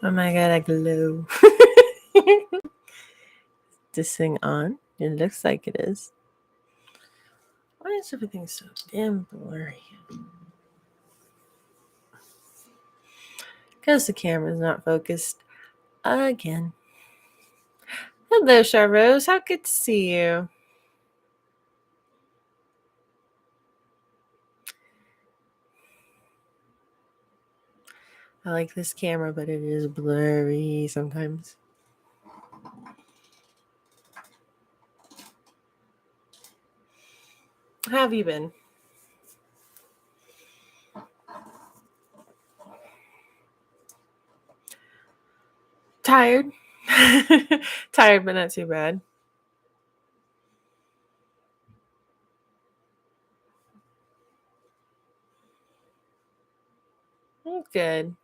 Oh my god, I glow. This thing on? It looks like it is. Why is everything so damn blurry? Because the camera's not focused again. Hello, Charrose. How good to see you. I like this camera, but it is blurry sometimes. How have you been? Tired. Tired, but not too bad. Good.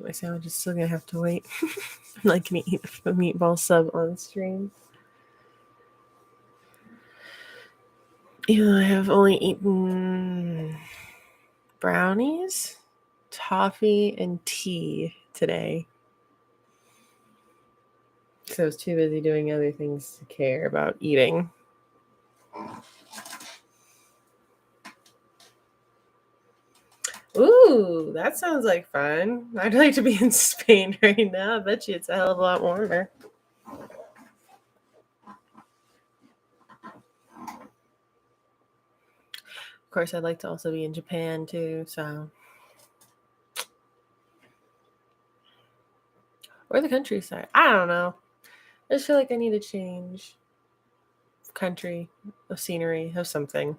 My sandwich is still gonna have to wait. I'm like gonna eat a meatball sub on stream. Even though I have only eaten brownies, toffee, and tea today. So I was too busy doing other things to care about eating. Ooh, that sounds like fun. I'd like to be in Spain right now. I bet you it's a hell of a lot warmer. Of course, I'd like to also be in Japan too, so. Or the countryside. I don't know. I just feel like I need a change of country, of scenery, of something.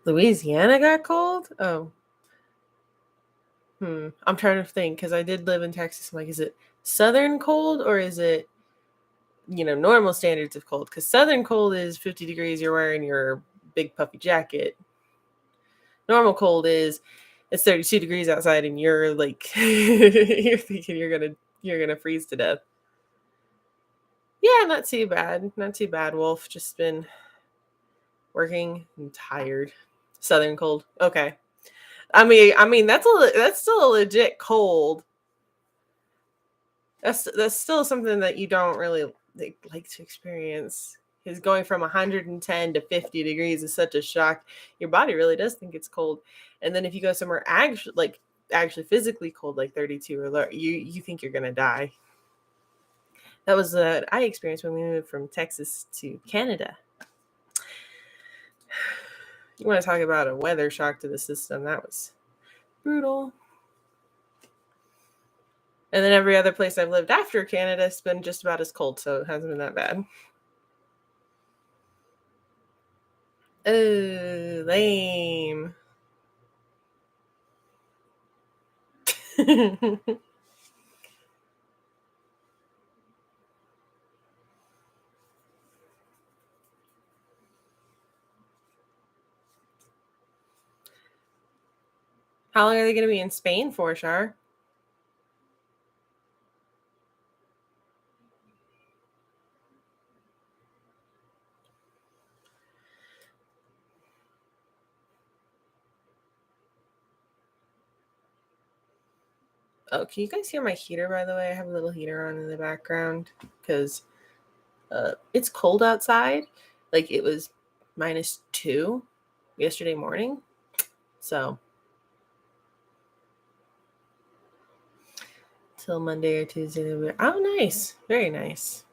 Louisiana got cold? Oh. I'm trying to think because I did live in Texas. I'm like, is it southern cold or is it, normal standards of cold? Because southern cold is 50 degrees. You're wearing your big puffy jacket. Normal cold is it's 32 degrees outside and you're like, you're thinking you're gonna freeze to death. Yeah, not too bad. Not too bad, Wolf. Just been working and tired. Southern cold. Okay. I mean that's still a legit cold. That's still something that you don't really like to experience. Because going from 110 to 50 degrees is such a shock. Your body really does think it's cold. And then if you go somewhere actually physically cold, like 32 or lower, you think you're gonna die. That was what I experienced when we moved from Texas to Canada. You want to talk about a weather shock to the system? That was brutal. And then every other place I've lived after Canada has been just about as cold, so it hasn't been that bad. Oh, lame. How long are they going to be in Spain for, Shar? Oh, can you guys hear my heater, by the way? I have a little heater on in the background because it's cold outside. Like it was -2 yesterday morning. So till Monday or Tuesday. Oh, nice. Very nice.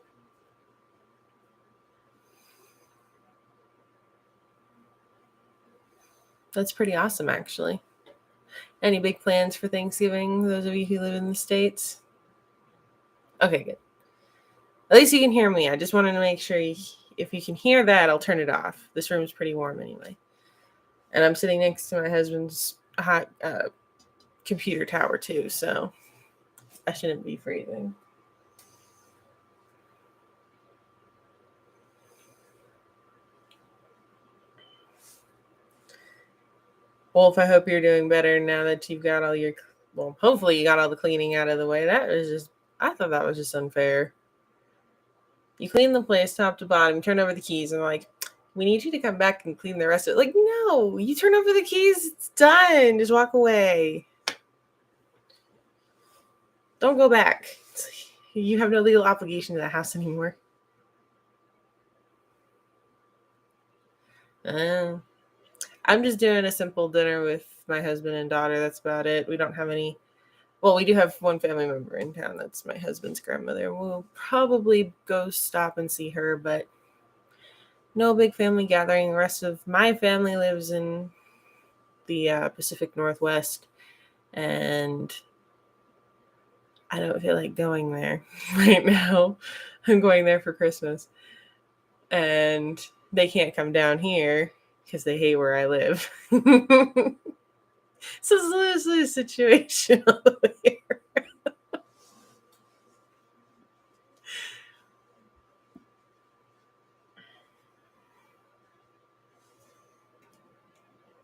That's pretty awesome, actually. Any big plans for Thanksgiving, those of you who live in the States? Okay, good. At least you can hear me. I just wanted to make sure if you can hear that, I'll turn it off. This room is pretty warm anyway. And I'm sitting next to my husband's hot computer tower too, so I shouldn't be freezing. Wolf, I hope you're doing better now that you've got all your, well, hopefully you got all the cleaning out of the way. I thought that was just unfair. You clean the place top to bottom, turn over the keys, and like, we need you to come back and clean the rest of it. Like, no, you turn over the keys, it's done. Just walk away. Don't go back. You have no legal obligation to the house anymore. I'm just doing a simple dinner with my husband and daughter. That's about it. We don't have any. Well, we do have one family member in town. That's my husband's grandmother. We'll probably go stop and see her, but no big family gathering. The rest of my family lives in the Pacific Northwest, and I don't feel like going there right now. I'm going there for Christmas, and they can't come down here because they hate where I live. So it's a situation over here.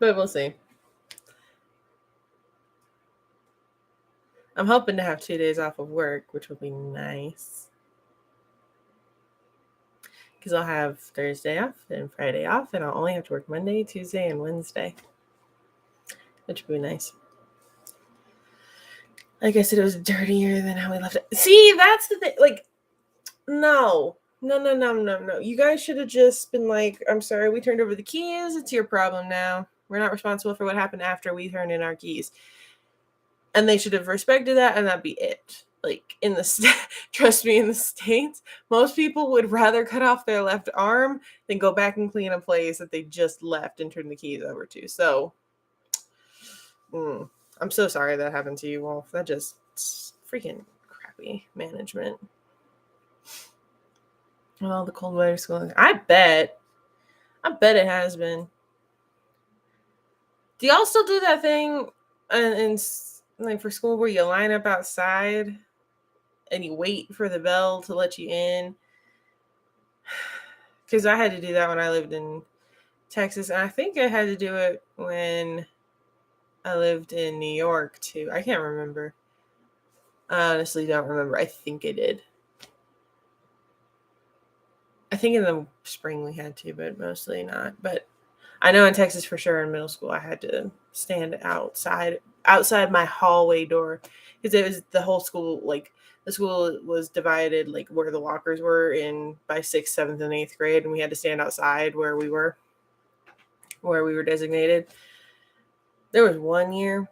But we'll see. I'm hoping to have 2 days off of work, which will be nice. Because I'll have Thursday off and Friday off, and I'll only have to work Monday, Tuesday, and Wednesday, which would be nice. Like I said, it was dirtier than how we left it. See, that's the thing. Like, no. No. You guys should have just been like, I'm sorry, we turned over the keys. It's your problem now. We're not responsible for what happened after we turned in our keys. And they should have respected that, and that'd be it. Like, trust me, in the States, most people would rather cut off their left arm than go back and clean a place that they just left and turn the keys over to. So, I'm so sorry that happened to you, Wolf. That just freaking crappy management. Well, the cold weather school. I bet it has been. Do y'all still do that thing in like for school where you line up outside and you wait for the bell to let you in? Because I had to do that when I lived in Texas, and I think I had to do it when I lived in New York too. I can't remember. I honestly don't remember. I think I did. I think in the spring we had to, but mostly not. But I know in Texas for sure in middle school I had to stand outside my hallway door because it was the whole school. Like the school was divided like where the lockers were in by 6th, 7th, and 8th grade, and we had to stand outside where we were designated. There was one year.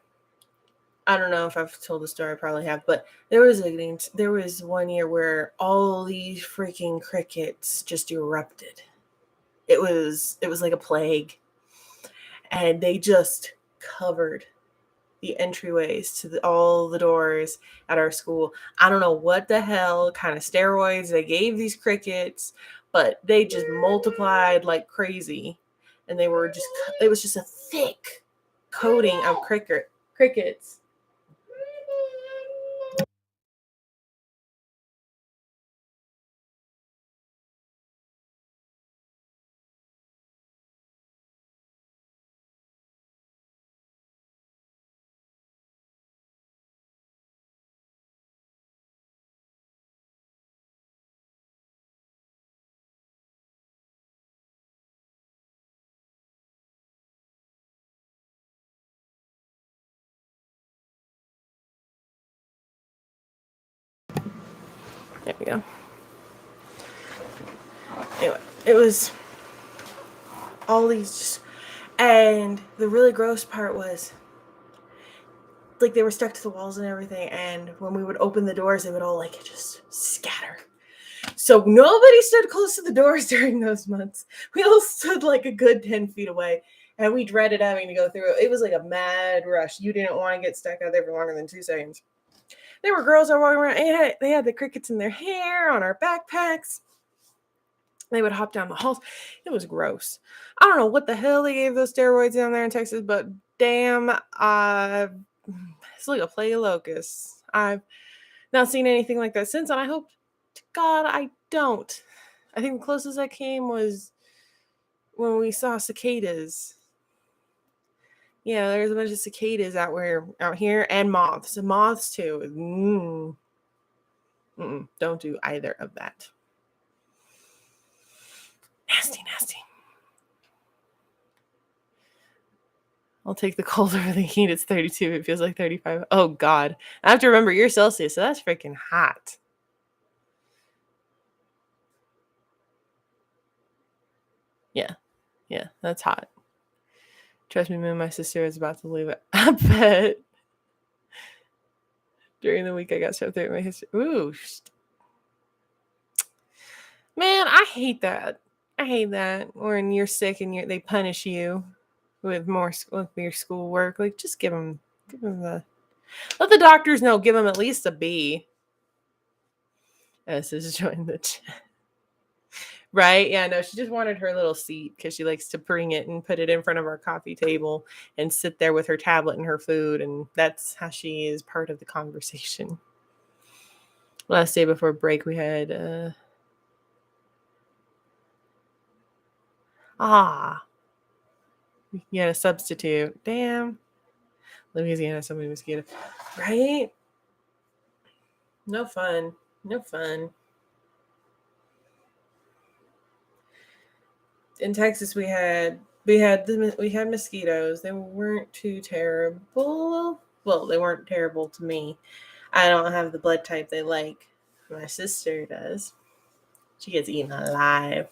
I don't know if I've told the story. I probably have, but there was one year where all these freaking crickets just erupted. It was like a plague, and they just covered the entryways to all the doors at our school. I don't know what the hell kind of steroids they gave these crickets, but they just multiplied like crazy, and it was just a thick coating of crickets. There we go. Anyway, it was all these just, and the really gross part was like they were stuck to the walls and everything, and when we would open the doors they would all like just scatter. So nobody stood close to the doors during those months. We all stood like a good 10 feet away, and we dreaded having to go through it. It was like a mad rush. You didn't want to get stuck out there for longer than 2 seconds. There were girls that were walking around, and they had the crickets in their hair, on our backpacks. They would hop down the halls. It was gross. I don't know what the hell they gave those steroids down there in Texas, but damn, it's like a plague of locusts. I've not seen anything like that since, and I hope to God I don't. I think the closest I came was when we saw cicadas. Yeah, there's a bunch of cicadas out here, and moths too. Don't do either of that. Nasty. I'll take the cold over the heat. It's 32. It feels like 35. Oh, God. I have to remember you're Celsius, so that's freaking hot. Yeah. Yeah, that's hot. Trust me, me and my sister is about to leave it. I bet. During the week, I got shoved through my history. Ooh. Man, I hate that. I hate that. When you're sick and they punish you with with your schoolwork. Like, just give them let the doctors know. Give them at least a B. S is join the chat. Right? Yeah, no, she just wanted her little seat because she likes to bring it and put it in front of our coffee table and sit there with her tablet and her food. And that's how she is part of the conversation. Last day before break, we had, you had a substitute. Damn. Louisiana, so many mosquitoes. Right? No fun. No fun. In Texas, we had mosquitoes. They weren't too terrible. Well, they weren't terrible to me. I don't have the blood type they like. My sister does. She gets eaten alive.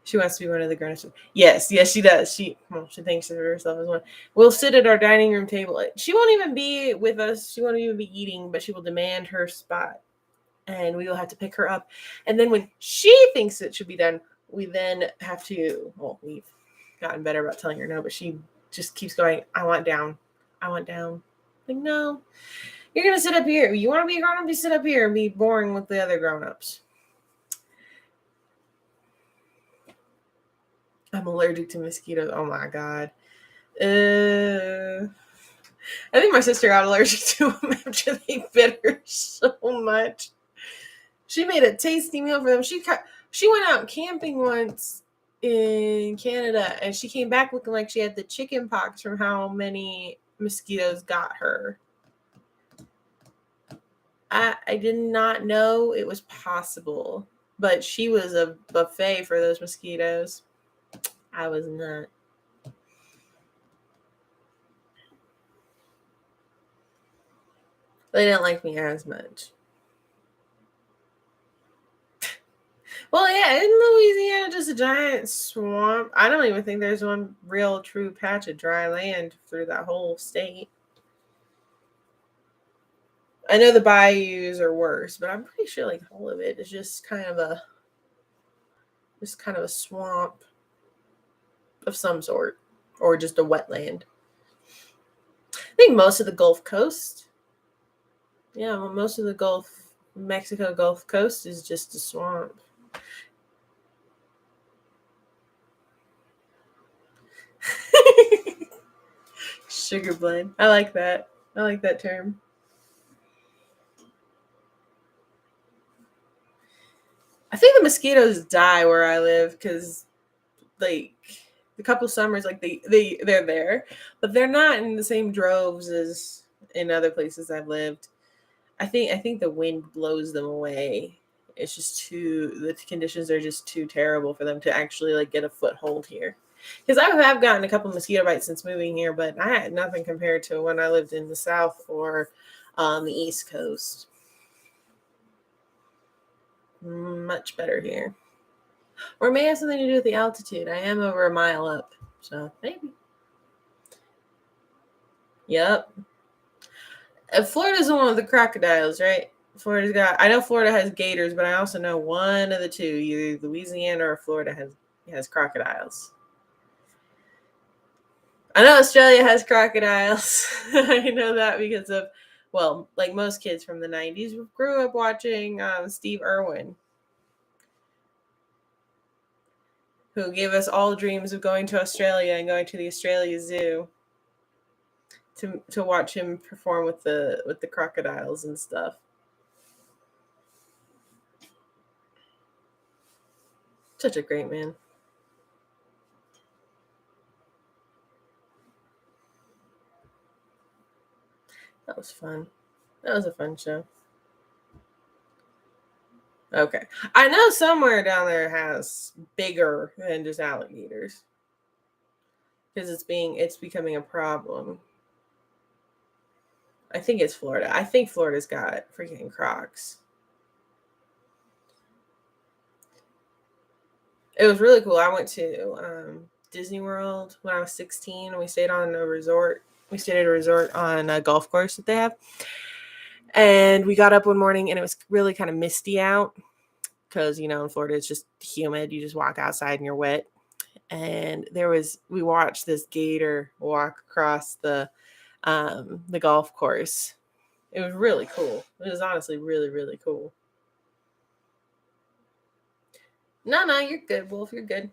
She wants to be one of the grown-ups. Yes, she does. She thinks of herself as one. We'll sit at our dining room table. She won't even be with us. She won't even be eating, but she will demand her spot. And we will have to pick her up. And then when she thinks it should be done, we then have to, we've gotten better about telling her no, but she just keeps going, I want down. I want down. Like, no, you're going to sit up here. You want to be a grown-up, you sit up here and be boring with the other grown-ups. I'm allergic to mosquitoes. Oh my God. I think my sister got allergic to them after they bit her so much. She made a tasty meal for them. She went out camping once in Canada and she came back looking like she had the chicken pox from how many mosquitoes got her. I did not know it was possible, but she was a buffet for those mosquitoes. I was not. They didn't like me as much. Well, yeah, isn't Louisiana just a giant swamp? I don't even think there's one real true patch of dry land through that whole state. I know the bayous are worse, but I'm pretty sure like all of it is just kind of a swamp of some sort, or just a wetland. I think most of the Gulf Coast, yeah, well, most of the Mexico Gulf Coast is just a swamp. Sugar blend. I like that. I like that term. I think the mosquitoes die where I live because, like, a couple summers, like they're there, but they're not in the same droves as in other places I've lived. I think the wind blows them away. It's just the conditions are just too terrible for them to actually like get a foothold here. Because I have gotten a couple mosquito bites since moving here, but I had nothing compared to when I lived in the South or the East Coast. Much better here. Or it may have something to do with the altitude. I am over a mile up, so maybe. Yep. Florida's the one with the crocodiles, right? I know Florida has gators, but I also know one of the two, either Louisiana or Florida has crocodiles. I know Australia has crocodiles. I know that because of, well, like most kids from the 90s, grew up watching Steve Irwin, who gave us all dreams of going to Australia and going to the Australia Zoo to watch him perform with the crocodiles and stuff. Such a great man. That was fun. That was a fun show. Okay. I know somewhere down there has bigger than just alligators. because it's becoming a problem. I think it's Florida. I think Florida's got freaking Crocs. It was really cool. I went to Disney World when I was 16, and we stayed on a resort. We stayed at a resort on a golf course that they have. And we got up one morning, and it was really kind of misty out because, you know, in Florida, it's just humid. You just walk outside and you're wet. And we watched this gator walk across the golf course. It was really cool. It was honestly really, really cool. No, you're good, Wolf. You're good.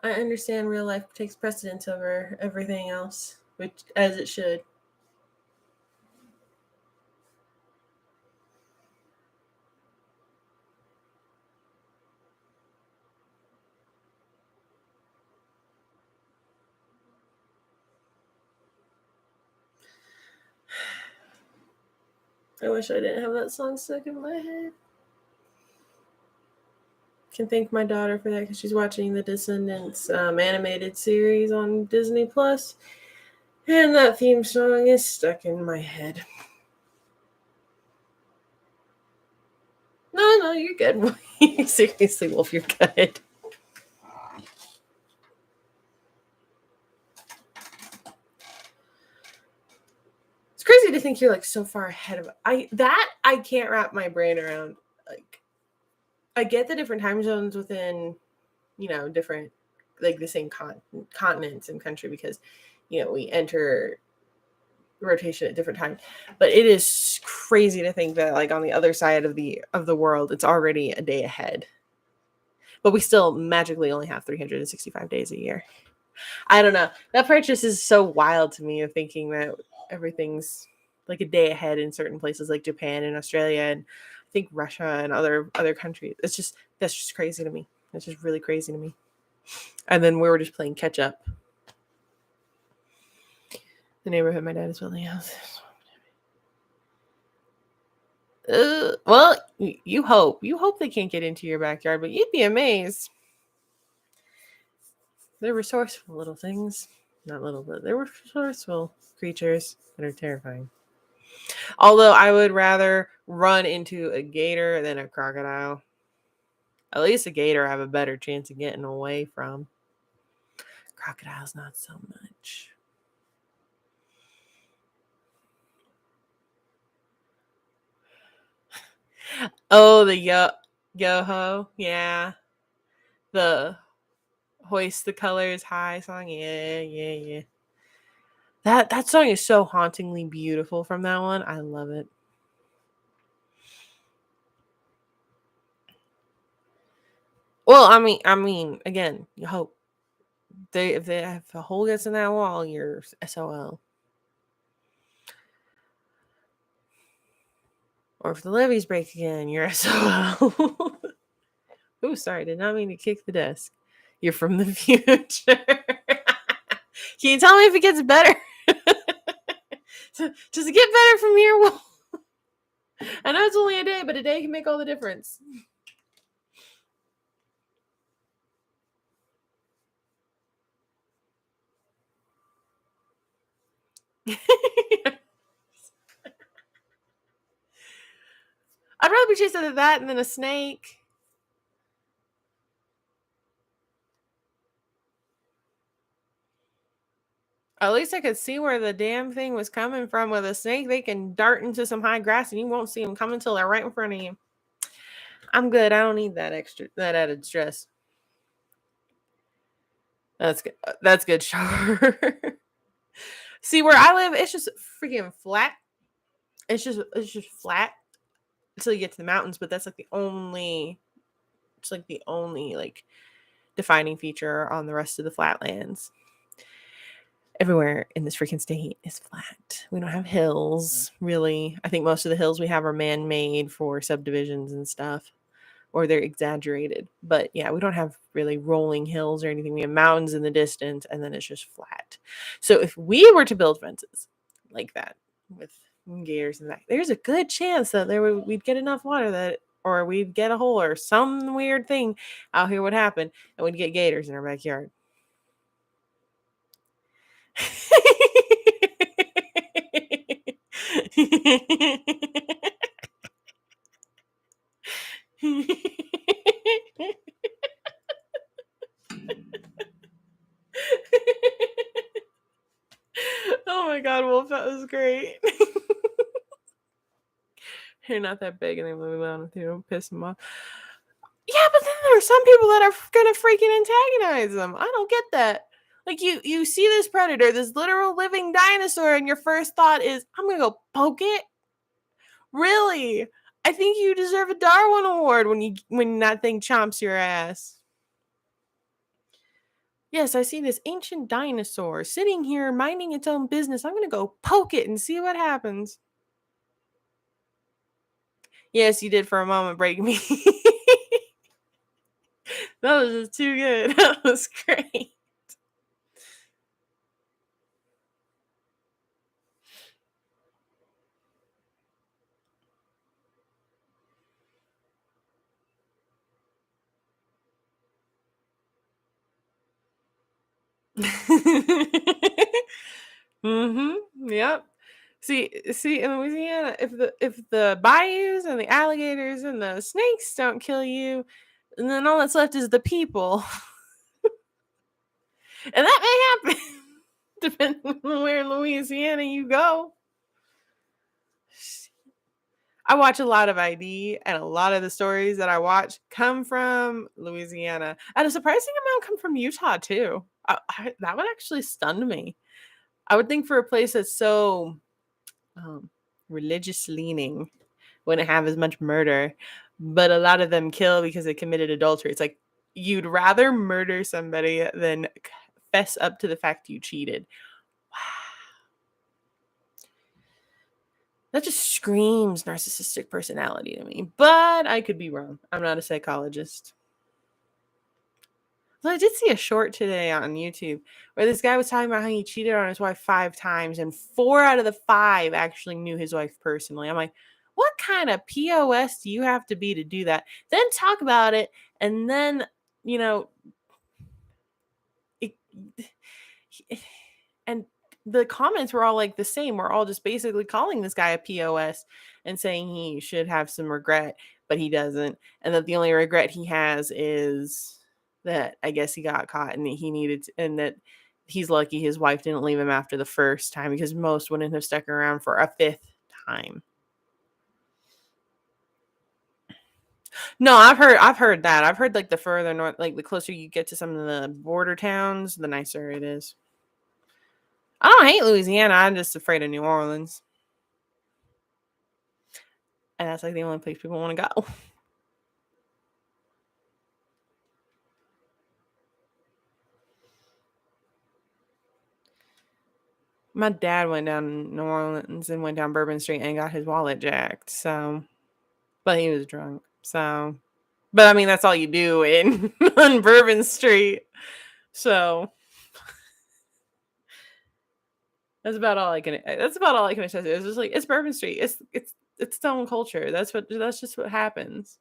I understand real life takes precedence over everything else, which as it should. I wish I didn't have that song stuck in my head. Can thank my daughter for that because she's watching the Descendants animated series on Disney Plus, and that theme song is stuck in my head. No, you're good. Seriously, Wolf, you're good. It's crazy to think you're like so far ahead of I can't wrap my brain around. Like, I get the different time zones within, you know, different, like the same continents and country, because, you know, we enter rotation at different times. But it is crazy to think that, like, on the other side of the world, it's already a day ahead. But we still magically only have 365 days a year. I don't know. That part just is so wild to me, of thinking that everything's like a day ahead in certain places like Japan and Australia, and I think Russia and other countries. That's just crazy to me. It's just really crazy to me. And then we were just playing catch up. The neighborhood my dad is building a house. Well, you hope they can't get into your backyard, but you'd be amazed. They're resourceful little things. Not little, but they're resourceful creatures that are terrifying. Although I would rather run into a gator than a crocodile. At least a gator I have a better chance of getting away from. Crocodiles, not so much. Oh, the yo-ho, yeah. The hoist the colors high song, yeah. That song is so hauntingly beautiful from that one. I love it. Well, I mean, again, you hope if a hole gets in that wall, you're SOL. Or if the levees break again, you're SOL. Oh, sorry, did not mean to kick the desk. You're from the future. Can you tell me if it gets better? Does it get better from here? Well, I know it's only a day, but a day can make all the difference. I'd rather be chased out of that than a snake. At least I could see where the damn thing was coming from. With a snake, they can dart into some high grass and you won't see them coming until they're right in front of you. I'm good. I don't need that added stress. That's good. That's good. Sure. See, where I live, it's just freaking flat. It's just flat until you get to the mountains. But that's like the only. It's like the only like defining feature on the rest of the flatlands. Everywhere in this freaking state is flat. We don't have hills, really. I think most of the hills we have are man-made for subdivisions and stuff, or they're exaggerated. But yeah, we don't have really rolling hills or anything. We have mountains in the distance, and then it's just flat. So if we were to build fences like that with gators and that, there's a good chance that we'd get enough water that or we'd get a hole or some weird thing out here would happen, and we'd get gators in our backyard. Oh my god, Wolf, that was great. You're not that big and they move on with you, piss them off. Yeah, but then there are some people that are gonna freaking antagonize them. I don't get that. Like you see this predator, this literal living dinosaur, and your first thought is, I'm gonna go poke it. Really? I think you deserve a Darwin Award when that thing chomps your ass. Yes, I see this ancient dinosaur sitting here minding its own business. I'm gonna go poke it and see what happens. Yes, you did for a moment break me. That was just too good. That was great. Yep. See, in Louisiana, if the bayous and the alligators and the snakes don't kill you, and then all that's left is the people, and that may happen depending on where in Louisiana you go. I watch a lot of ID, and a lot of the stories that I watch come from Louisiana, and a surprising amount come from Utah too. That would actually stun me. I would think for a place that's so religious leaning wouldn't have as much murder, but a lot of them kill because they committed adultery. It's like you'd rather murder somebody than fess up to the fact you cheated. Wow. That just screams narcissistic personality to me, but I could be wrong. I'm not a psychologist. So I did see a short today on YouTube where this guy was talking about how he cheated on his wife 5 times, and 4 out of the 5 actually knew his wife personally. I'm like, what kind of POS do you have to be to do that? Then talk about it, and then, you know, it, and the comments were all like the same. We're all just basically calling this guy a POS and saying he should have some regret, but he doesn't. And that the only regret he has is that I guess he got caught and that he needed to, and that he's lucky his wife didn't leave him after the first time, because most wouldn't have stuck around for a 5th time. No, I've heard that. I've heard like the further north, like the closer you get to some of the border towns, the nicer it is. I don't hate Louisiana. I'm just afraid of New Orleans. And that's like the only place people want to go. My dad went down New Orleans and went down Bourbon Street and got his wallet jacked. So, but he was drunk. So, but I mean, that's all you do in on Bourbon Street. So that's about all I can. That's about all I can attest to. It's just like it's Bourbon Street. It's its own culture. That's just what happens.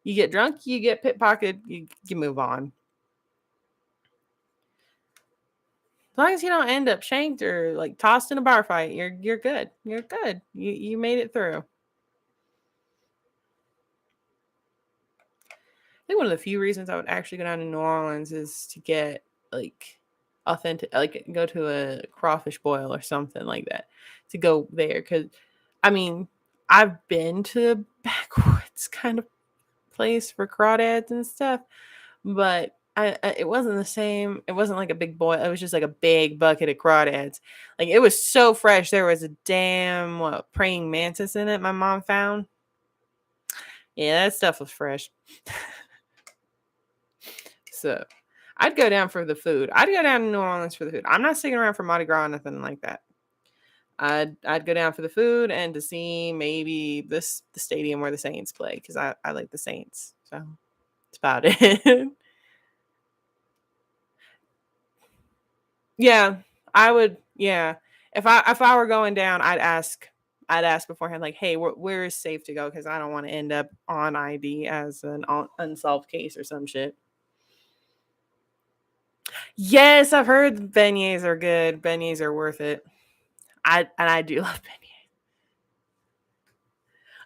You get drunk, you get pickpocketed, you move on. As long as you don't end up shanked or like tossed in a bar fight, you're good. You're good. You made it through. I think one of the few reasons I would actually go down to New Orleans is to get like authentic, like go to a crawfish boil or something like that. To go there, because I mean, I've been to a backwoods kind of place for crawdads and stuff, but it wasn't the same. It wasn't like a big boil. It was just like a big bucket of crawdads. Like it was so fresh. There was a damn praying mantis in it. My mom found. Yeah, that stuff was fresh. So I'd go down for the food. I'd go down to New Orleans for the food. I'm not sticking around for Mardi Gras or nothing like that. I'd go down for the food and to see maybe the stadium where the Saints play, because I like the Saints. So that's about it. Yeah, I would. Yeah, if I were going down, I'd ask I'd ask beforehand, like, hey, where is safe to go? Because I don't want to end up on ID as an unsolved case or some shit. Yes, I've heard beignets are good. Beignets are worth it. I do love beignets.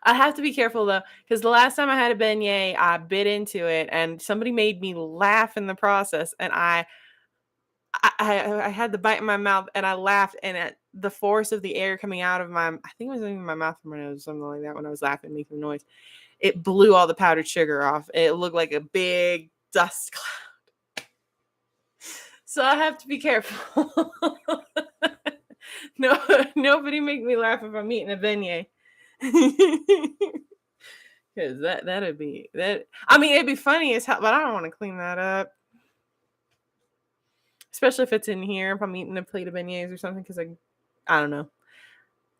I have to be careful though, because the last time I had a beignet, I bit into it, and somebody made me laugh in the process, and I had the bite in my mouth, and I laughed, and the force of the air coming out of I think it was in my mouth or my nose, something like that, when I was laughing, making the noise, it blew all the powdered sugar off. It looked like a big dust cloud. So I have to be careful. No, nobody make me laugh if I'm eating a beignet. Because that'd be that. I mean, it'd be funny as hell, but I don't want to clean that up. Especially if it's in here, if I'm eating a plate of beignets or something, because I don't know.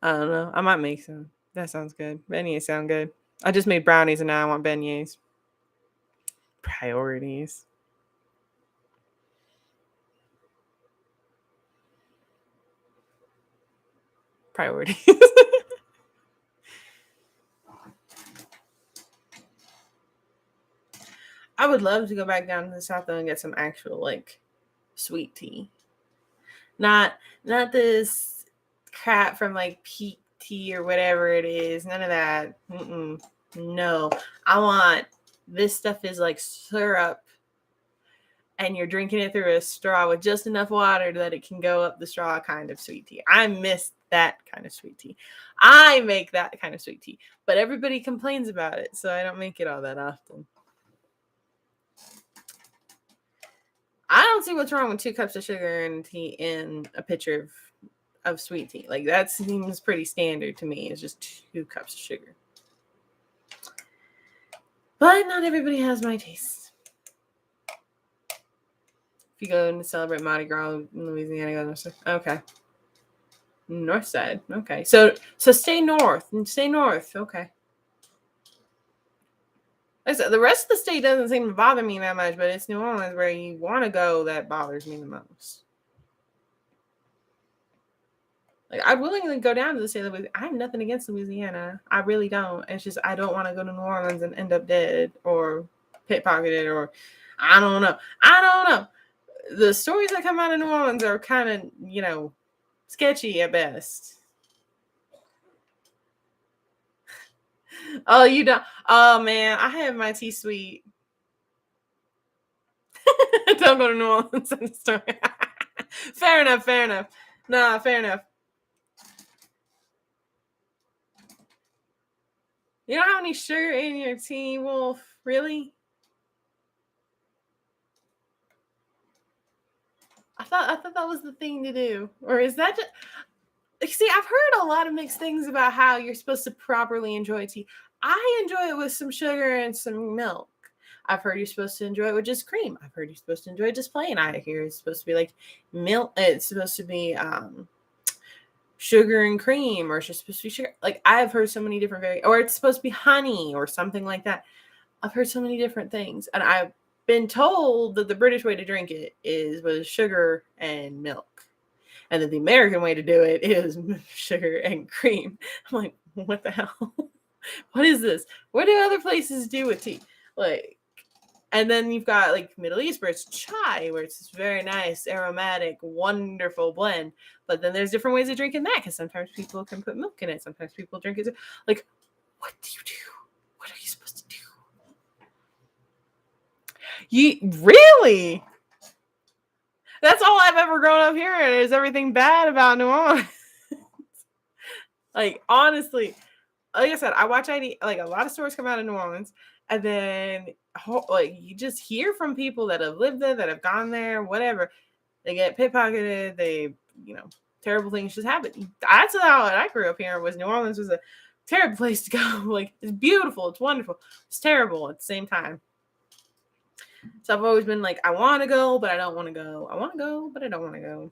I don't know. I might make some. That sounds good. Beignets sound good. I just made brownies and now I want beignets. Priorities. Priorities. I would love to go back down to the south though and get some actual like sweet tea. Not this crap from like peak tea or whatever it is. None of that. No. I want this stuff is like syrup and you're drinking it through a straw with just enough water that it can go up the straw kind of sweet tea. I miss that kind of sweet tea. I make that kind of sweet tea, but everybody complains about it, so I don't make it all that often. I don't see what's wrong with 2 cups of sugar and tea in a pitcher of sweet tea. Like that seems pretty standard to me. It's just 2 cups of sugar. But not everybody has my taste. If you go to celebrate Mardi Gras in Louisiana, go north side. Okay. North side. Okay. So stay north and stay north. Okay. Like I said, the rest of the state doesn't seem to bother me that much, but it's New Orleans where you want to go that bothers me the most. Like I'd willingly go down to the state of Louisiana. I have nothing against Louisiana. I really don't. It's just I don't want to go to New Orleans and end up dead or pickpocketed or I don't know. The stories that come out of New Orleans are kind of, sketchy at best. Oh, you don't. Oh man, I have my tea sweet. Don't go to New Orleans in the story. Fair enough. Nah, fair enough. You don't have any sugar in your tea, Wolf? Really? I thought that was the thing to do. Or is that just... See, I've heard a lot of mixed things about how you're supposed to properly enjoy tea. I enjoy it with some sugar and some milk. I've heard you're supposed to enjoy it with just cream. I've heard you're supposed to enjoy it just plain. I hear it's supposed to be like milk. It's supposed to be sugar and cream, or it's just supposed to be sugar. Like I've heard so many different or it's supposed to be honey or something like that. I've heard so many different things, and I've been told that the British way to drink it is with sugar and milk, and that the American way to do it is sugar and cream. I'm like, what the hell? What is this? What do other places do with tea? Like, and then you've got like Middle East where it's chai, where it's this very nice, aromatic, wonderful blend. But then there's different ways of drinking that, because sometimes people can put milk in it. Sometimes people drink it. Like, what do you do? What are you supposed to do? You really? That's all I've ever grown up hearing is everything bad about New Orleans. Like, honestly, like I said, I watch ID, like a lot of stories come out of New Orleans, and then like you just hear from people that have lived there, that have gone there, whatever. They get pickpocketed, they, terrible things just happen. That's how I grew up here, was New Orleans was a terrible place to go. Like, it's beautiful, it's wonderful, it's terrible at the same time. So I've always been like, I want to go, but I don't want to go. I want to go, but I don't want to go.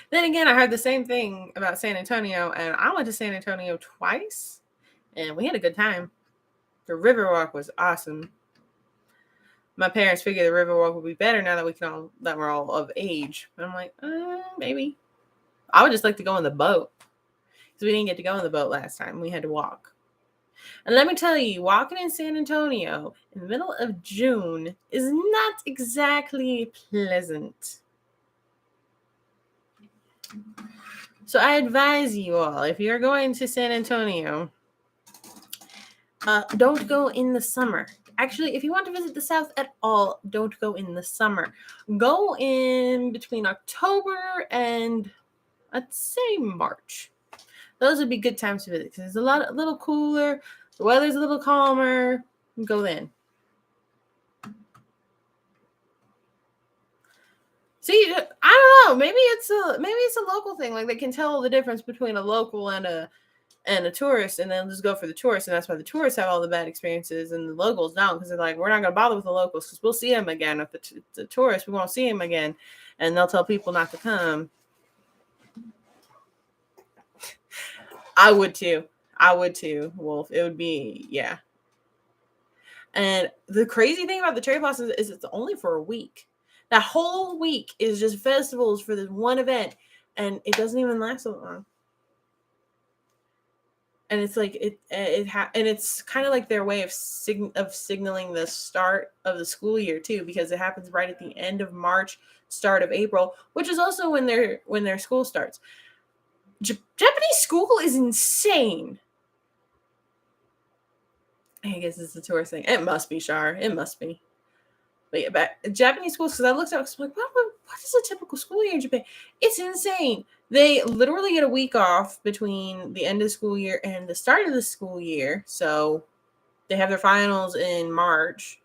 Then again, I heard the same thing about San Antonio, and I went to San Antonio twice, and we had a good time. The Riverwalk was awesome. My parents figure the Riverwalk would be better now that we're all of age. And I'm like, maybe. I would just like to go on the boat because we didn't get to go on the boat last time. We had to walk. And let me tell you, walking in San Antonio in the middle of June is not exactly pleasant. So I advise you all, if you're going to San Antonio, don't go in the summer. Actually, if you want to visit the South at all, don't go in the summer. Go in between October and, I'd say, March. Those would be good times to visit because it's a little cooler. The weather's a little calmer. Go then. See, I don't know. Maybe it's a local thing. Like they can tell the difference between a local and a tourist, and then just go for the tourists, and that's why the tourists have all the bad experiences, and the locals don't, because they're like, we're not going to bother with the locals because we'll see them again. If the tourists, we won't see them again, and they'll tell people not to come. I would too, Wolf. It would be, yeah. And the crazy thing about the cherry blossoms is it's only for a week. That whole week is just festivals for this one event, and it doesn't even last so long. And it's like and it's kind of like their way of signaling the start of the school year too, because it happens right at the end of March, start of April, which is also when their school starts. Japanese school is insane. I guess it's a tourist thing. It must be, Shar. It must be. But yeah, back Japanese schools, because I looked up, I was like, what is a typical school year in Japan? It's insane. They literally get a week off between the end of the school year and the start of the school year. So they have their finals in March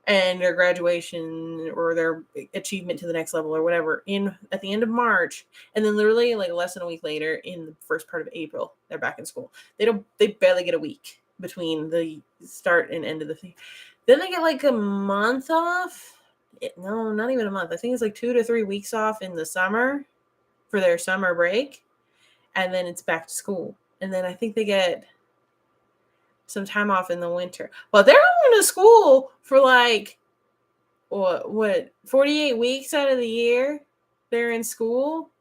and their graduation or their achievement to the next level or whatever at the end of March. And then literally like less than a week later, in the first part of April, they're back in school. They barely get a week between the start and end of the thing. Then they get like a month off. No, not even a month. I think it's like 2 to 3 weeks off in the summer for their summer break. And then it's back to school. And then I think they get some time off in the winter. But they're going to school for like, what 48 weeks out of the year they're in school.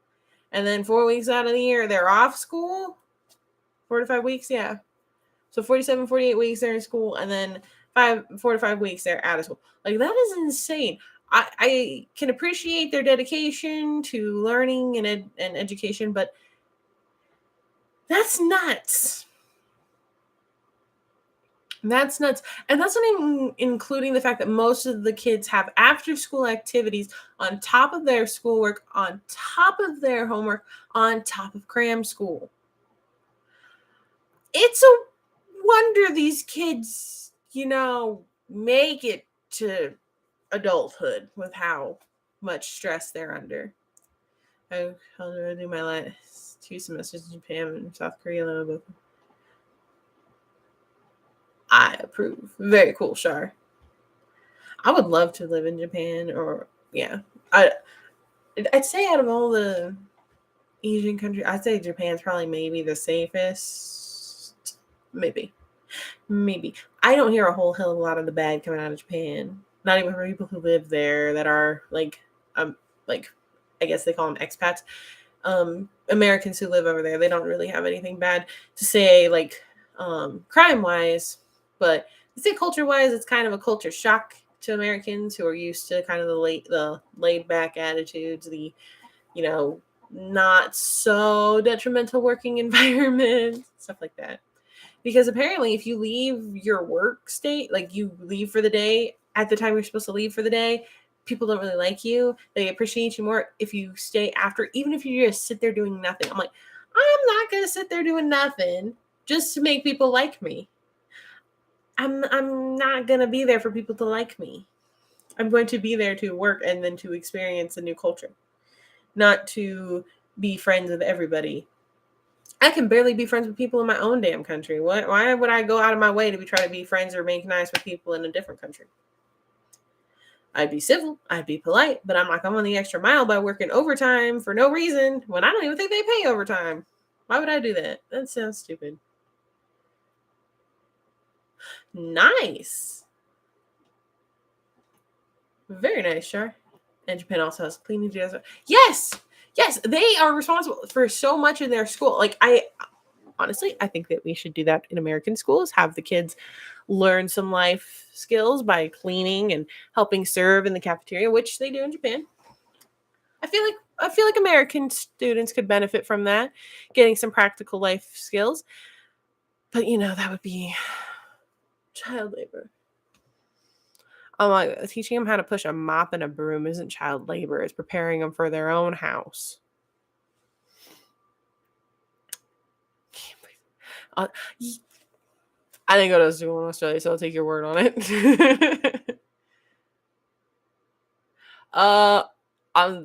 And then 4 weeks out of the year they're off school. 4 to 5 weeks, yeah. So 47, 48 weeks they're in school, and then 4 to 5 weeks they're out of school. Like, that is insane. I can appreciate their dedication to learning and education, but that's nuts. That's nuts. And that's not even including the fact that most of the kids have after school activities on top of their schoolwork, on top of their homework, on top of cram school. It's a wonder these kids, make it to adulthood with how much stress they're under. I'll do my last 2 semesters in Japan and South Korea. Both. I approve. Very cool, Shar. I would love to live in Japan, or yeah. I'd say out of all the Asian countries, I'd say Japan's probably maybe the safest. Maybe. I don't hear a whole hell of a lot of the bad coming out of Japan. Not even for people who live there that are like I guess they call them expats. Americans who live over there, they don't really have anything bad to say, like crime wise, but I say culture wise, it's kind of a culture shock to Americans who are used to kind of the laid back attitudes, the not so detrimental working environment, stuff like that. Because apparently if you leave your work state, like you leave for the day at the time you're supposed to leave for the day, people don't really like you. They appreciate you more if you stay after, even if you just sit there doing nothing. I'm like, I'm not going to sit there doing nothing just to make people like me. I'm not going to be there for people to like me. I'm going to be there to work and then to experience a new culture, not to be friends with everybody. I can barely be friends with people in my own damn country. Why would I go out of my way to try to be friends or make nice with people in a different country? I'd be civil, I'd be polite, but I'm not going the extra mile by working overtime for no reason when I don't even think they pay overtime. Why would I do that? That sounds stupid. Nice. Very nice, sure. And Japan also has cleaning days. Yes, yes, they are responsible for so much in their school. Like I think that we should do that in American schools. Have the kids learn some life skills by cleaning and helping serve in the cafeteria, which they do in Japan. I feel like American students could benefit from that, getting some practical life skills. But that would be child labor. Like teaching them how to push a mop and a broom isn't child labor. It's preparing them for their own house. Uh, I didn't go to school in Australia, so I'll take your word on it. uh,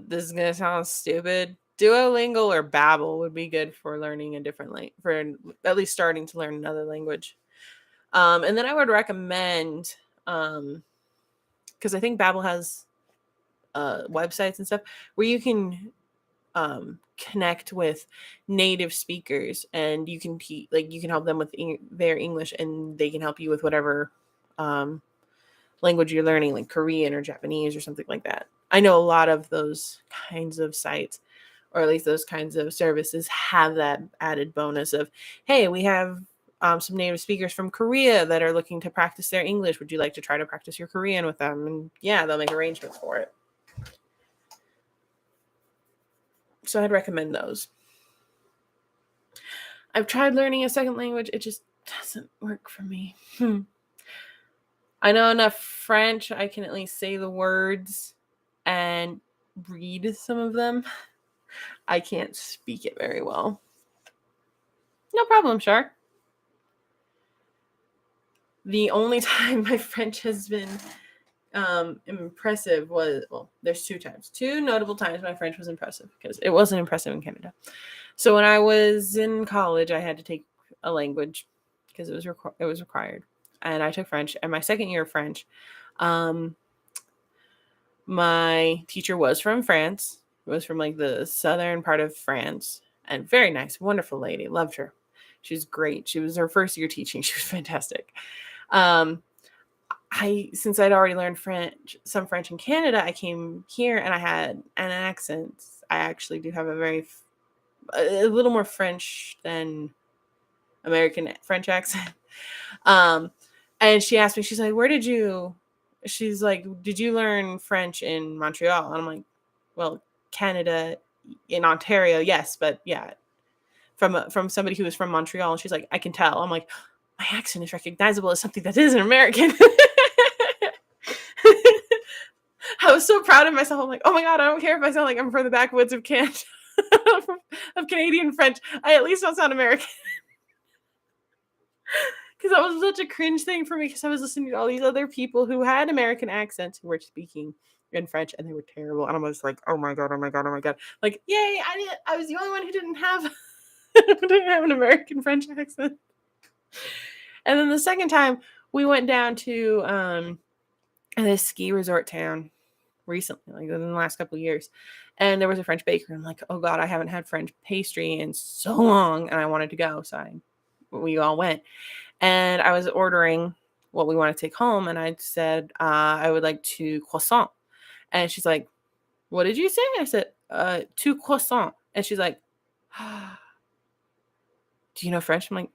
this is gonna sound stupid. Duolingo or Babbel would be good for learning a different language, for at least starting to learn another language. And then I would recommend, because I think Babbel has websites and stuff where you can connect with native speakers, and you can you can help them with their English, and they can help you with whatever language you're learning, like Korean or Japanese or something like that. I know a lot of those kinds of sites, or at least those kinds of services, have that added bonus of, hey, we have some native speakers from Korea that are looking to practice their English. Would you like to try to practice your Korean with them? And yeah, they'll make arrangements for it. So I'd recommend those. I've tried learning a second language. It just doesn't work for me. I know enough French. I can at least say the words and read some of them. I can't speak it very well. No problem, Shark. The only time my French has been impressive was, there's two notable times my French was impressive, because it wasn't impressive in Canada. So when I was in college, I had to take a language because it was required, and I took French. And my second year of French, my teacher was from France. It was from like the southern part of France, and very nice, wonderful lady. Loved her. She was great. She was her first year teaching. She was fantastic. Since I'd already learned some French in Canada, I came here and I had an accent. I actually do have a little more French than American French accent. And she asked me, she's like, she's like, did you learn French in Montreal? And I'm like, well, Canada, in Ontario, yes, but yeah, from somebody who was from Montreal. And she's like, I can tell. I'm like, my accent is recognizable as something that is an American. I was so proud of myself. I'm like, oh my God, I don't care if I sound like I'm from the backwoods of Canada, of Canadian French. I at least don't sound American. Because that was such a cringe thing for me, because I was listening to all these other people who had American accents who were speaking in French, and they were terrible. And I was like, oh my God, oh my God, oh my God. Like, yay, I was the only one who didn't have an American French accent. And then the second time, we went down to this ski resort town recently, like in the last couple of years. And there was a French bakery. I'm like, oh God, I haven't had French pastry in so long, and I wanted to go. So we all went. And I was ordering what we want to take home. And I said, I would like 2 croissants. And she's like, what did you say? I said, 2 croissants. And she's like, do you know French? I'm like,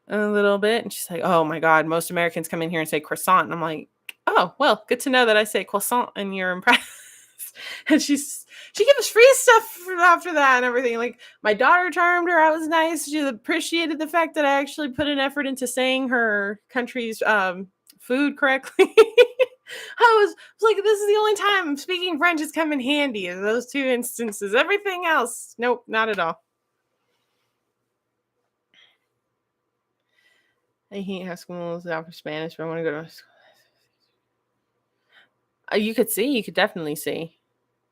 a little bit. And she's like, oh my God, most Americans come in here and say croissant. And I'm like, oh, well, good to know that I say croissant and you're impressed. And she gave us free stuff after that and everything. Like, my daughter charmed her. I was nice. She appreciated the fact that I actually put an effort into saying her country's food correctly. I was like, this is the only time speaking French has come in handy in those 2 instances. Everything else, nope, not at all. I hate how schools offer Spanish, but I want to go to school. You could definitely see.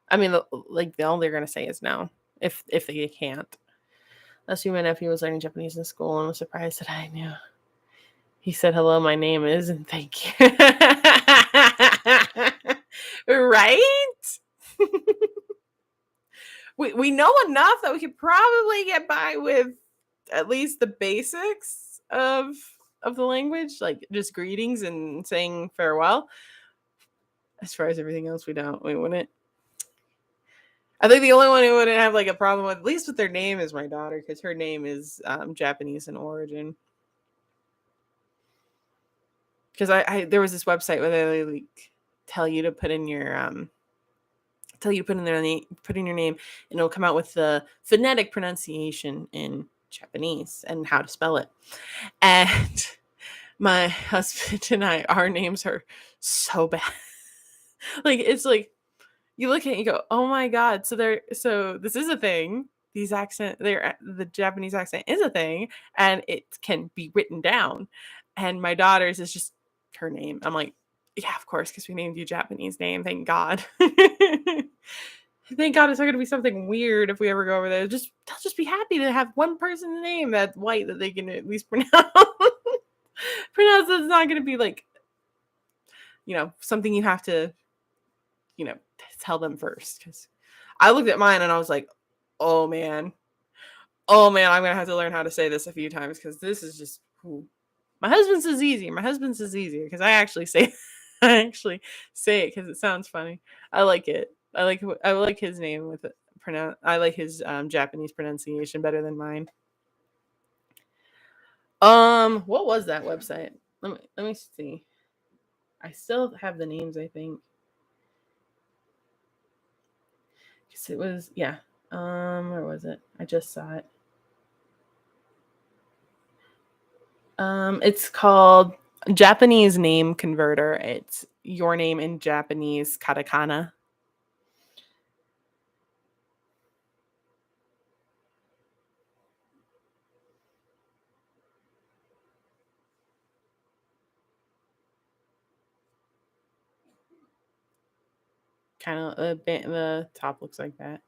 I mean, all they're gonna say is no, if they can't. Last week, my nephew was learning Japanese in school and was surprised that I knew. He said, "Hello, my name is," and thank you. Right? we know enough that we could probably get by with at least the basics of the language, like just greetings and saying farewell. As far as everything else, we wouldn't. I think the only one who wouldn't have like a problem with, at least with their name, is my daughter, because her name is Japanese in origin. Because I there was this website where they like tell you to put in your put in your name, and it'll come out with the phonetic pronunciation in Japanese and how to spell it. And my husband and I, our names are so bad. Like it's like you look at it and you go, oh my god, so this is a thing. These accent the Japanese accent is a thing, and it can be written down. And my daughter's is just her name. I'm like, yeah, of course, because we named you a Japanese name. Thank God. Thank God it's not gonna be something weird if we ever go over there. They'll just be happy to have one person's name that's white that they can at least pronounce. Pronounce. It's not gonna be like, something you have to, you know, tell them first. Because I looked at mine and I was like, oh man, I'm gonna have to learn how to say this a few times because this is just. Ooh. My husband's is easier. Because I actually say, it because it sounds funny. I like it. I like his name with it. I like his Japanese pronunciation better than mine. What was that website? Let me see. I still have the names, I think. Because it was, yeah. Where was it? I just saw it. It's called Japanese Name Converter. It's your name in Japanese katakana. Kind of the top looks like that.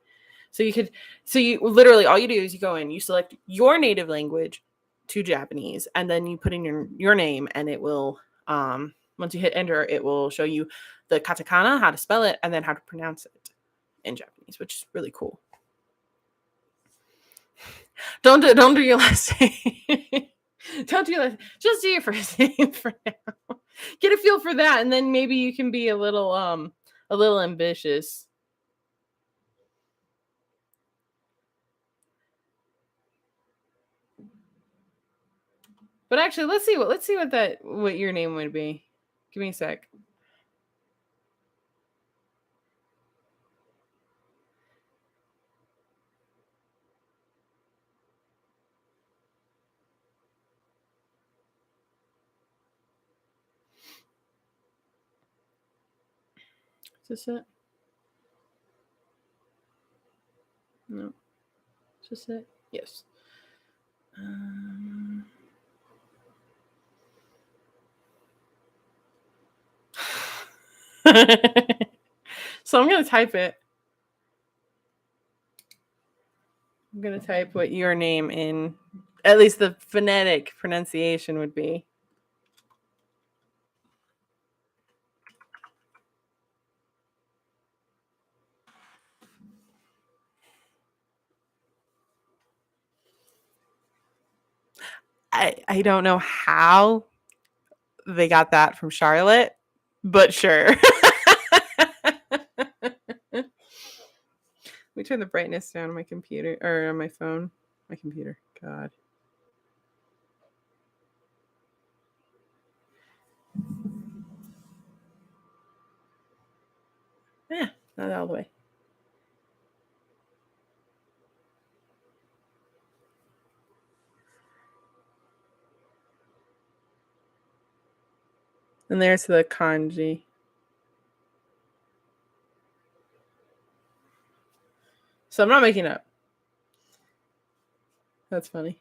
So you literally, all you do is you go in, you select your native language to Japanese, and then you put in your name, and it will once you hit enter, it will show you the katakana, how to spell it, and then how to pronounce it in Japanese, which is really cool. Don't do your last name. Don't do your last. Just do your first name for now. Get a feel for that, and then maybe you can be a little ambitious. But actually, let's see what your name would be. Give me a sec. Is this it? No. Is this it? Yes. So I'm gonna type it. I'm gonna type what your name in, at least the phonetic pronunciation would be. I don't know how they got that from Charlotte, but sure. Let me turn the brightness down on my computer or on my phone. My computer. God. Yeah, not all the way. And there's the kanji. So I'm not making up. That's funny.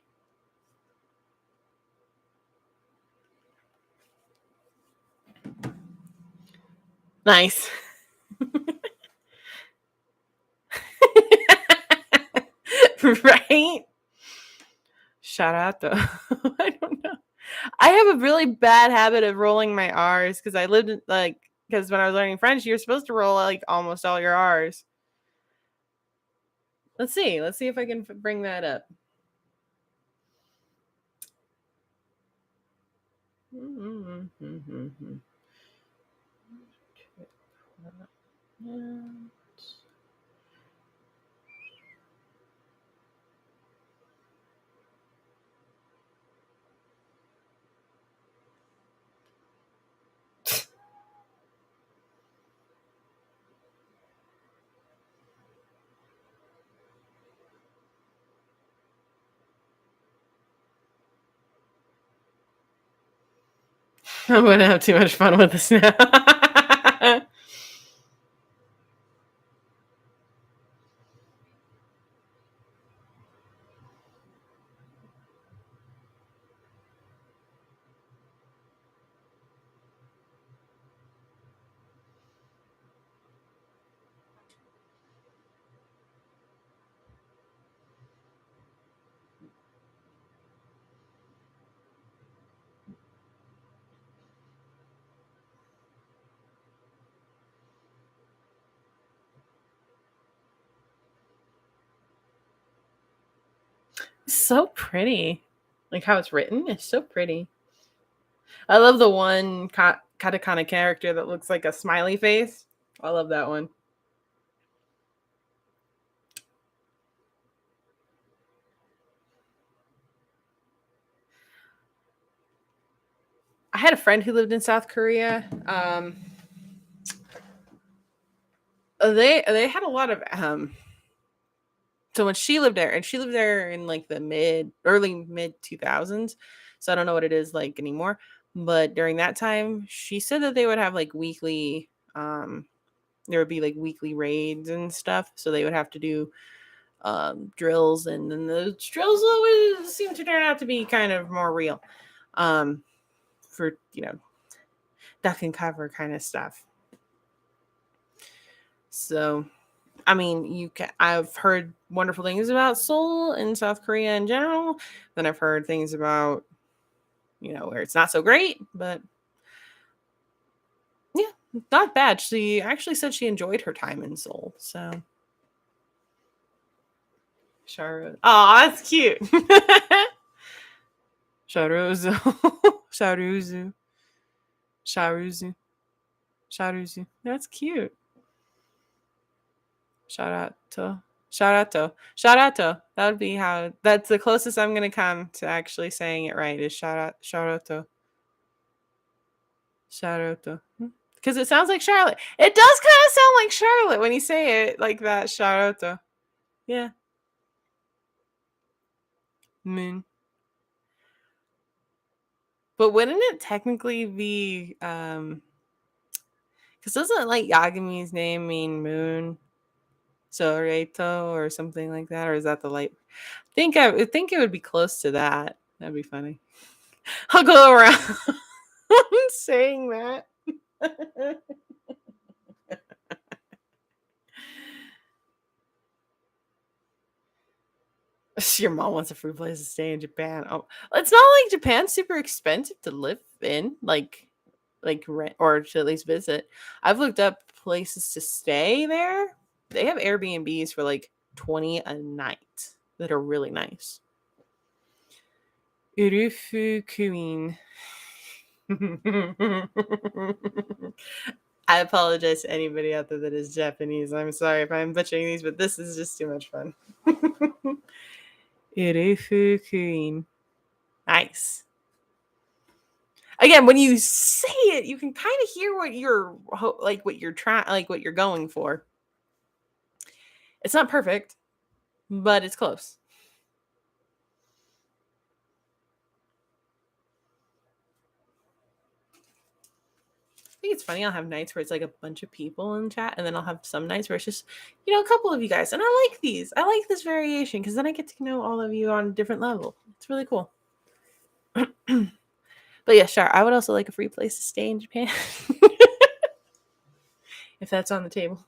Nice. Right? Shout out though. I don't know. I have a really bad habit of rolling my R's because I lived because when I was learning French, you're supposed to roll like almost all your R's. Let's see. Let's see if I can bring that up. And I'm gonna have too much fun with this now. So pretty. Like how it's written, it's so pretty. I love the one katakana character that looks like a smiley face. I love that one. I had a friend who lived in South Korea. They had a lot of so when she lived there, and she lived there in like the early mid 2000s, so I don't know what it is like anymore, but during that time she said that they would have like weekly there would be like weekly raids and stuff, so they would have to do drills, and then those drills always seem to turn out to be kind of more real, um for duck and cover kind of stuff. So I mean, I've heard wonderful things about Seoul and South Korea in general. Then I've heard things about, where it's not so great, but yeah, not bad. She actually said she enjoyed her time in Seoul. So, Sharu. Oh, that's cute. Sharuzu. Sharuzu. Sharuzu. Sharuzu. That's cute. Shout out to. Shout out to. Shout out to. That would be that's the closest I'm going to come to actually saying it right is shout out to. Charlotte. Because it sounds like Charlotte. It does kind of sound like Charlotte when you say it like that, Charlotte. Yeah. Moon. But wouldn't it technically be because doesn't like Yagami's name mean moon? So Reito or something like that, or is that the light? I would think it would be close to that. That'd be funny. I'll go around saying that. Your mom wants a free place to stay in Japan. Oh, it's not like Japan's super expensive to live in, like rent or to at least visit. I've looked up places to stay there. They have Airbnbs for like 20 a night that are really nice. Urufu Queen. I apologize to anybody out there that is Japanese. I'm sorry if I'm butchering these, but this is just too much fun. Urufu Queen. Nice. Again, when you say it, you can kind of hear what you're what you're trying, like what you're going for. It's not perfect, but it's close. I think it's funny. I'll have nights where it's like a bunch of people in chat, and then I'll have some nights where it's just, a couple of you guys. And I like these. I like this variation because then I get to know all of you on a different level. It's really cool. But yeah, sure. I would also like a free place to stay in Japan. If that's on the table.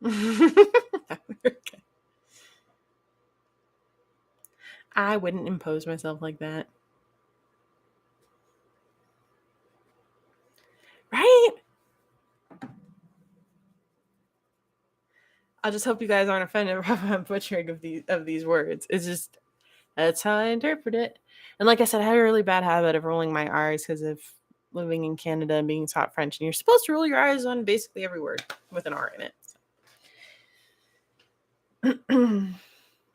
Okay. I wouldn't impose myself like that. Right? I just hope you guys aren't offended by butchering of these words. It's just that's how I interpret it. And like I said, I have a really bad habit of rolling my R's because of living in Canada and being taught French. And you're supposed to roll your R's on basically every word with an R in it.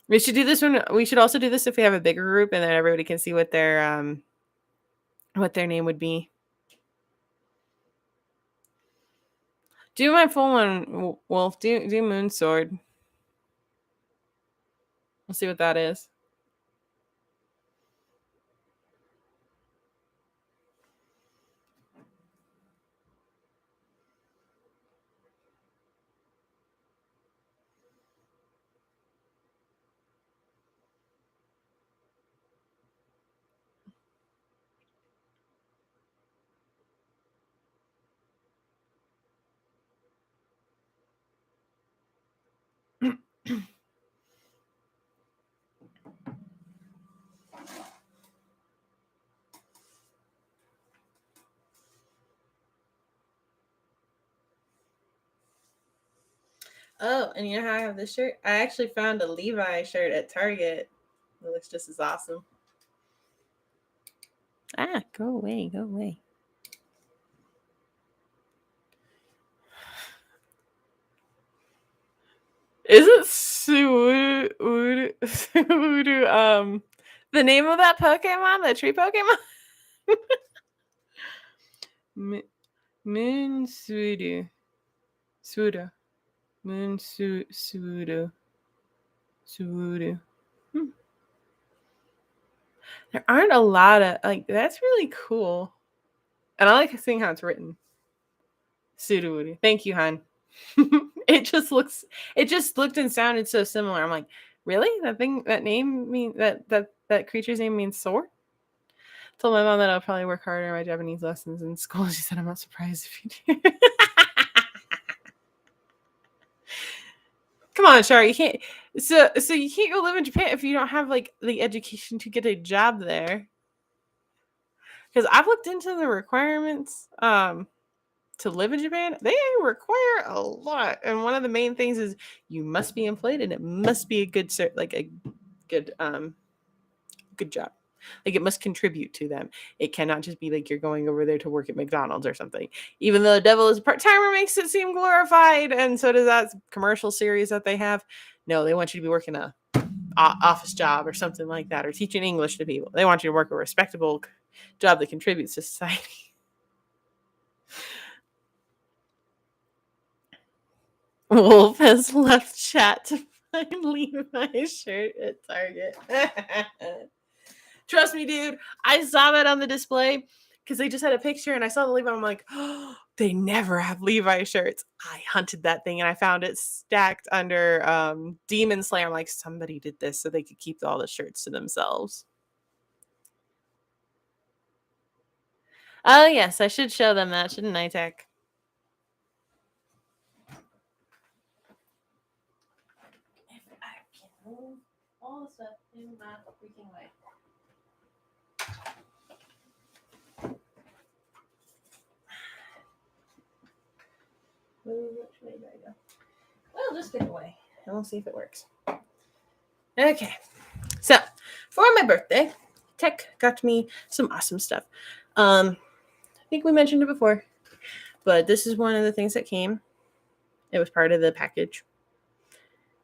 We should do this one. We should also do this if we have a bigger group, and then everybody can see what their name would be. Do my full one, Wolf. Do Moon Sword. We'll see what that is. Oh, and you know how I have this shirt? I actually found a Levi shirt at Target. It looks just as awesome. Ah, go away, go away. Is it Suwudu, the name of that Pokemon, the tree Pokemon? Moon Suwudu. Suwudu. Moon Suwudu. Suwudu. There aren't a lot of, like, that's really cool. And I like seeing how it's written. Suwudu. Thank you, hon. It just looked and sounded so similar. I'm like, really? That name mean that creature's name means sword? Told my mom that I'll probably work harder on my Japanese lessons in school. She said, I'm not surprised if you do. Come on, Shar, you can't. So you can't go live in Japan if you don't have like the education to get a job there. Because I've looked into the requirements to live in Japan. They require a lot, and one of the main things is you must be employed, and it must be a good good job. Like it must contribute to them. It cannot just be like you're going over there to work at McDonald's or something. Even though the devil is a part-timer makes it seem glorified, and so does that commercial series that they have. No, they want you to be working a office job or something like that, or teaching English to people. They want you to work a respectable job that contributes to society. Wolf has left chat to find Levi's shirt at Target. Trust me, dude. I saw that on the display because they just had a picture and I saw the Levi. I'm like, oh, they never have Levi shirts. I hunted that thing and I found it stacked under Demon Slayer. I'm like, somebody did this so they could keep all the shirts to themselves. Oh, yes. I should show them that, shouldn't I, Tech? If I can move all the stuff in my freaking way. Which way do I go? Well, just get away and we'll see if it works. Okay. So, for my birthday, Tech got me some awesome stuff. I think we mentioned it before, but this is one of the things that came. It was part of the package.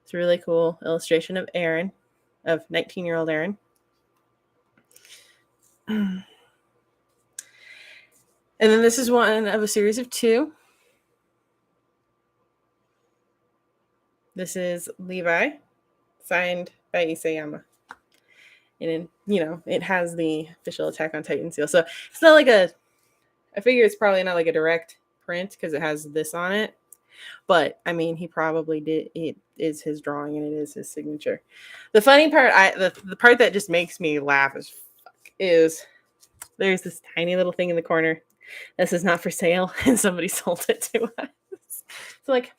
It's a really cool illustration of Aaron, of 19-year-old Aaron. And then this is one of a series of 2. This is Levi, signed by Isayama. And, it has the official Attack on Titan seal. So it's not like I figure it's probably not like a direct print because it has this on it. But, I mean, he probably did. It is his drawing and it is his signature. The funny part, the part that just makes me laugh as fuck is there's this tiny little thing in the corner. This is not for sale, and somebody sold it to us. So, like,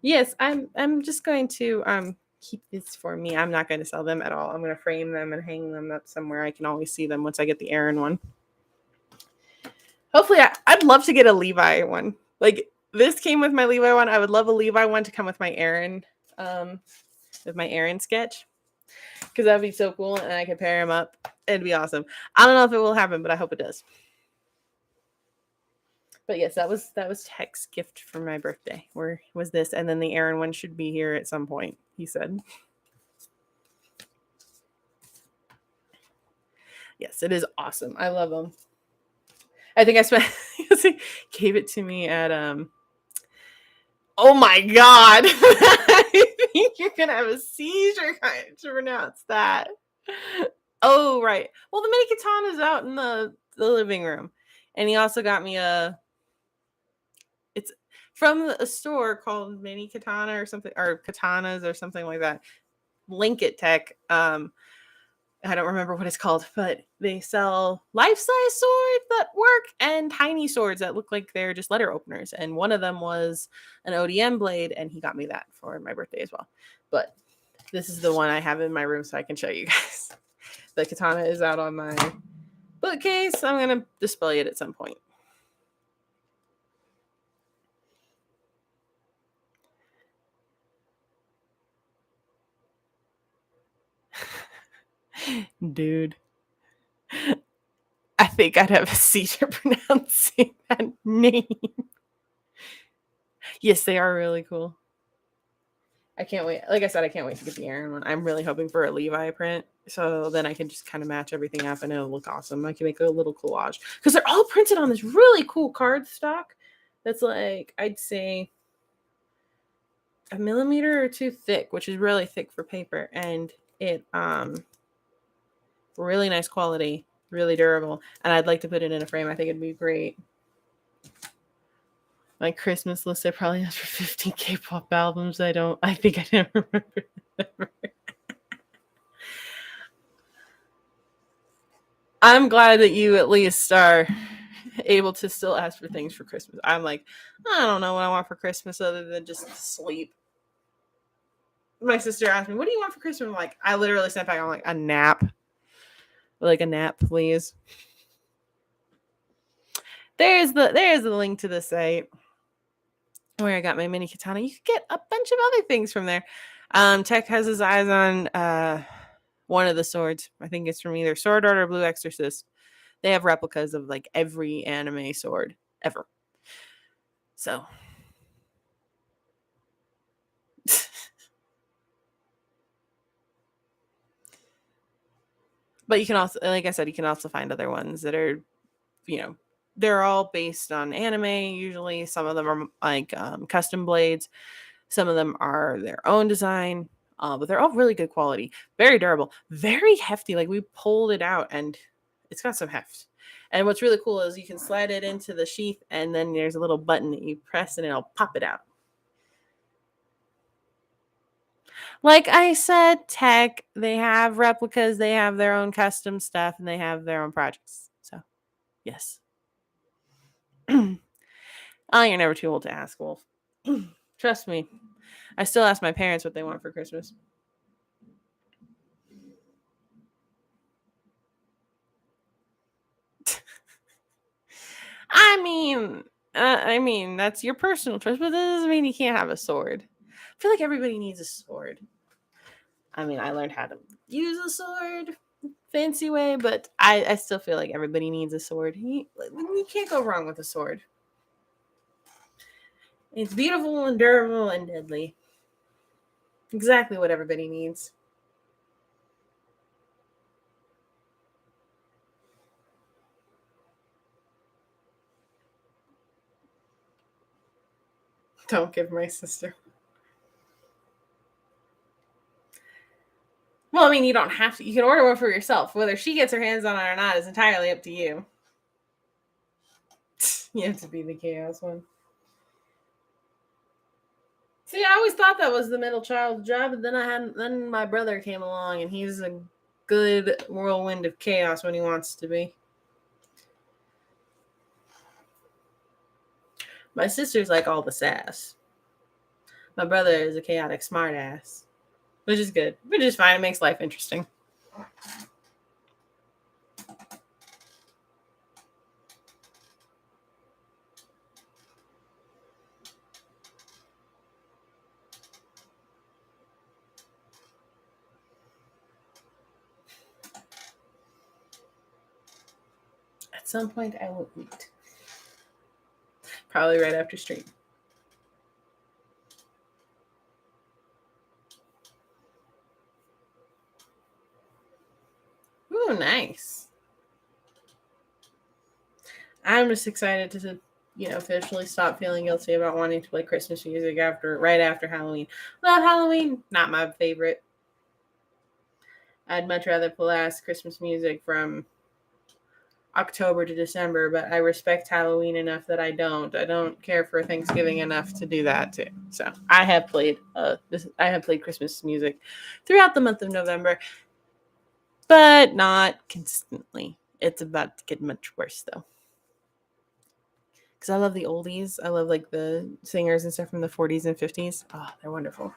yes, I'm just going to keep this for me. I'm not going to sell them at all. I'm going to frame them and hang them up somewhere. I can always see them once I get the Aaron one. Hopefully, I'd love to get a Levi one. Like, This came with my Levi one. I would love a Levi one to come with my Aaron, sketch, because that'd be so cool, and I could pair him up. It'd be awesome. I don't know if it will happen, but I hope it does. But yes, that was Tech's gift for my birthday. Where was this? And then the Aaron one should be here at some point, he said. Yes, it is awesome. I love them. I think I spent gave it to me at oh my god. I think you're gonna have a seizure trying to pronounce that. Oh right. Well, the mini katana's out in the living room. And he also got me it's from a store called Mini Katana or something, or Katanas or something like that. Link it, Tech. I don't remember what it's called, but they sell life-size swords that work and tiny swords that look like they're just letter openers. And one of them was an ODM blade, and he got me that for my birthday as well. But this is the one I have in my room, so I can show you guys. The katana is out on my bookcase. I'm going to display it at some point. Dude. I think I'd have a seizure pronouncing that name. Yes, they are really cool. I can't wait. Like I said, I can't wait to get the Aaron one. I'm really hoping for a Levi print, so then I can just kind of match everything up and it'll look awesome. I can make a little collage because they're all printed on this really cool card stock that's like, I'd say a millimeter or two thick, which is really thick for paper, and it really nice quality, really durable, and I'd like to put it in a frame. I think it'd be great. My Christmas list, I probably asked for 15 K-pop albums. I think I never remember. I'm glad that you at least are able to still ask for things for Christmas. I'm like, I don't know what I want for Christmas other than just sleep. My sister asked me, what do you want for Christmas? I'm like, I literally sent back, I'm like, a nap. Like a nap, please. There's the link to the site where I got my mini katana. You could get a bunch of other things from there. Tech has his eyes on one of the swords. I think it's from either Sword Art or Blue Exorcist. They have replicas of like every anime sword ever. So but you can also, like I said, you can also find other ones that are, they're all based on anime usually. Some of them are like custom blades. Some of them are their own design, but they're all really good quality, very durable, very hefty. Like we pulled it out and it's got some heft. And what's really cool is you can slide it into the sheath and then there's a little button that you press and it'll pop it out. Like I said, Tech, they have replicas, they have their own custom stuff, and they have their own projects. So, yes. Oh, you're never too old to ask, Wolf. Trust me. I still ask my parents what they want for Christmas. I mean, that's your personal choice, but that doesn't mean you can't have a sword. I feel like everybody needs a sword. I mean, I learned how to use a sword fancy way, but I still feel like everybody needs a sword. You can't go wrong with a sword. It's beautiful and durable and deadly. Exactly what everybody needs. Don't give my sister. Well, I mean, you don't have to. You can order one for yourself. Whether she gets her hands on it or not is entirely up to you. You have to be the chaos one. See, I always thought that was the middle child's job, but then my brother came along and he's a good whirlwind of chaos when he wants to be. My sister's like all the sass. My brother is a chaotic smartass, which is good. Which is fine. It makes life interesting. some point I will eat. Probably right after stream. Ooh, nice. I'm just excited to, officially stop feeling guilty about wanting to play Christmas music right after Halloween. Well, Halloween, not my favorite. I'd much rather blast Christmas music from October to December, but I respect Halloween enough that I don't care for Thanksgiving enough to do that too. So I have played Christmas music throughout the month of November, but not consistently. It's about to get much worse though. Because I love the oldies. I love like the singers and stuff from the 40s and 50s. Oh, they're wonderful.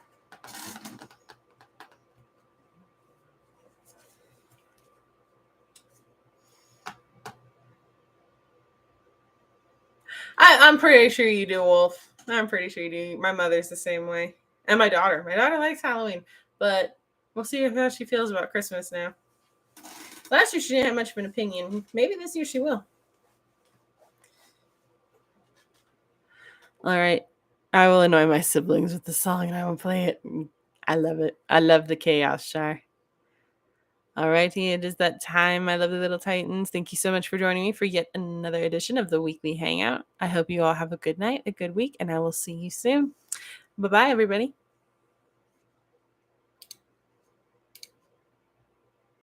I'm pretty sure you do, Wolf. I'm pretty sure you do. My mother's the same way. And my daughter. My daughter likes Halloween. But we'll see how she feels about Christmas now. Last year she didn't have much of an opinion. Maybe this year she will. All right. I will annoy my siblings with the song and I will play it. I love it. I love the chaos, Shar. All righty, it is that time, my lovely little Titans. Thank you so much for joining me for yet another edition of the Weekly Hangout. I hope you all have a good night, a good week, and I will see you soon. Bye-bye, everybody.